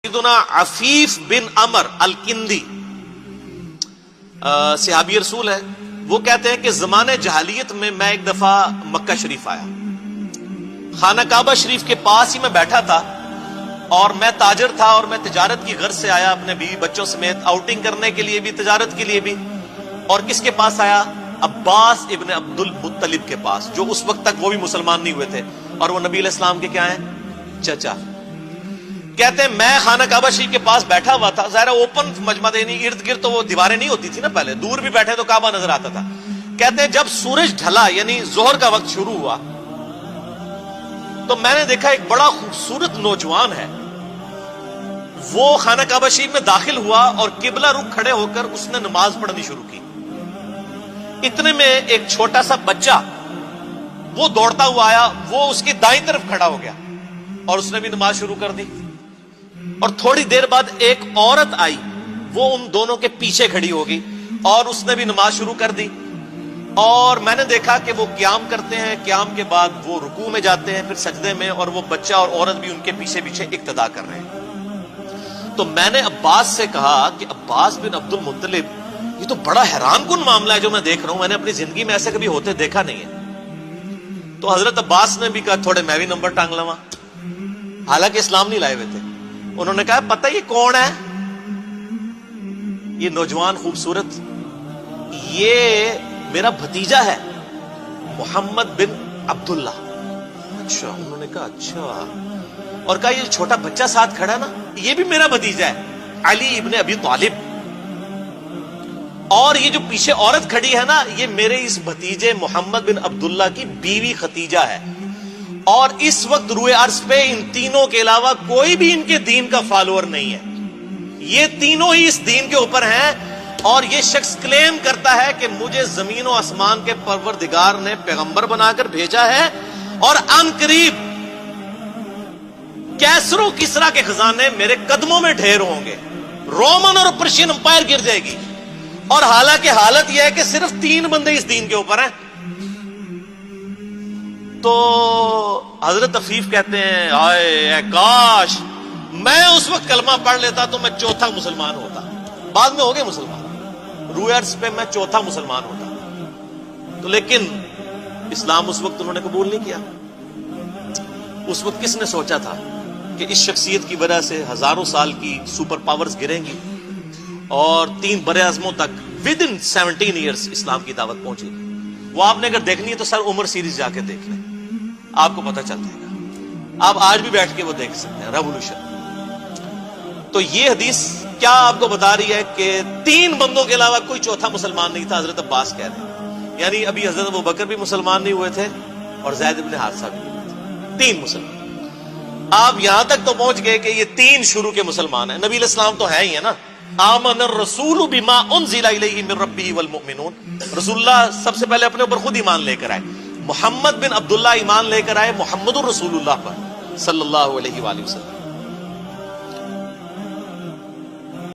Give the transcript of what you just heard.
سیدنا عفیف بن عمر الکندی صحابی رسول ہے. وہ کہتے ہیں کہ زمانے جہالیت میں ایک دفعہ مکہ شریف آیا. خانہ کعبہ شریف کے پاس ہی میں بیٹھا تھا اور میں تاجر تھا اور میں تجارت کی غرض سے آیا اپنے بیوی بچوں سمیت آؤٹنگ کرنے کے لیے بھی تجارت کے لیے بھی. اور کس کے پاس آیا؟ عباس ابن عبد المطلب کے پاس, جو اس وقت تک وہ بھی مسلمان نہیں ہوئے تھے اور وہ نبی علیہ السلام کے کیا ہیں؟ چچا. کہتے ہیں میں خانہ کعبہ شریف کے پاس بیٹھا ہوا تھا. ظاہر اوپن مجمع نہیں, ارد گرد تو وہ دیواریں نہیں ہوتی تھی نا, پہلے دور بھی بیٹھے تو کعبہ نظر آتا تھا. کہتے ہیں جب سورج ڈھلا یعنی ظہر کا وقت شروع ہوا تو میں نے دیکھا ایک بڑا خوبصورت نوجوان ہے, وہ خانہ کعبہ شریف میں داخل ہوا اور قبلہ رخ کھڑے ہو کر اس نے نماز پڑھنی شروع کی. اتنے میں ایک چھوٹا سا بچہ وہ دوڑتا ہوا آیا, وہ اس کی دائیں طرف کھڑا ہو گیا اور اس نے بھی نماز شروع کر دی. اور تھوڑی دیر بعد ایک عورت آئی, وہ ان دونوں کے پیچھے کھڑی ہوگی اور اس نے بھی نماز شروع کر دی. اور میں نے دیکھا کہ وہ قیام کرتے ہیں, قیام کے بعد وہ رکوع میں جاتے ہیں, پھر سجدے میں, اور وہ بچہ اور عورت بھی ان کے پیچھے پیچھے اقتدا کر رہے ہیں. تو میں نے عباس سے کہا کہ عباس بن عبد المطلب, یہ تو بڑا حیران کن معاملہ ہے جو میں دیکھ رہا ہوں, میں نے اپنی زندگی میں ایسے کبھی ہوتے دیکھا نہیں ہے. تو حضرت عباس نے بھی کہا تھوڑے میں بھی نمبر ٹانگ لوا, حالانکہ اسلام نہیں لائے ہوئے تھے. انہوں نے کہا پتہ یہ کون ہے؟ یہ نوجوان خوبصورت, یہ میرا بھتیجا ہے محمد بن عبداللہ. اچھا. انہوں نے کہا اچھا, اور کہا یہ چھوٹا بچہ ساتھ کھڑا ہے نا, یہ بھی میرا بھتیجا ہے علی ابن ابی طالب. اور یہ جو پیچھے عورت کھڑی ہے نا, یہ میرے اس بھتیجے محمد بن عبداللہ کی بیوی ختیجہ ہے. اور اس وقت روئے عرض پہ ان تینوں کے علاوہ کوئی بھی ان کے دین کا فالوور نہیں ہے, یہ تینوں ہی اس دین کے اوپر ہیں. اور یہ شخص کلیم کرتا ہے کہ مجھے زمین و آسمان کے پروردگار نے پیغمبر بنا کر بھیجا ہے, اور ان قریب کیسر و کسرا کے خزانے میرے قدموں میں ڈھیر ہوں گے, رومن اور پرشین امپائر گر جائے گی. اور حالانکہ حالت یہ ہے کہ صرف 3 بندے اس دین کے اوپر ہیں. تو حضرت عفیف کہتے ہیں آئے اے کاش میں اس وقت کلمہ پڑھ لیتا تو میں چوتھا مسلمان ہوتا. بعد میں ہو گئے مسلمان, روئے عرض پہ میں چوتھا مسلمان ہوتا. تو لیکن اسلام اس وقت انہوں نے قبول نہیں کیا. اس وقت کس نے سوچا تھا کہ اس شخصیت کی وجہ سے ہزاروں سال کی سپر پاورز گریں گی اور 3 برے اعظموں تک ود ان 17 ایئرس اسلام کی دعوت پہنچے گی. وہ آپ نے اگر دیکھنی ہے تو سر عمر سیریز جا کے دیکھ لیں, آپ کو پتہ چل جائے گا. آپ آج بھی بیٹھ کے وہ دیکھ سکتے ہیں, ریولوشن. تو یہ حدیث کیا آپ کو بتا رہی ہے کہ 3 بندوں کے علاوہ کوئی چوتھا مسلمان نہیں تھا. حضرت عباس کہہ رہے ہیں, یعنی ابھی حضرت ابوبکر بھی مسلمان نہیں ہوئے تھے اور زید بن حارثہ بھی نہیں ہوئے تھے, 3 مسلمان. آپ یہاں تک تو پہنچ گئے کہ یہ 3 شروع کے مسلمان ہیں. نبی علیہ السلام تو ہے ہی ہے نا, آمن الرسول بما انزل الیہ من ربہ والمؤمنون. رسول اللہ سب سے پہلے اپنے اوپر خود ایمان لے کر آئے. محمد بن عبداللہ ایمان لے کر آئے محمد الرسول اللہ پر صلی اللہ علیہ وآلہ وسلم.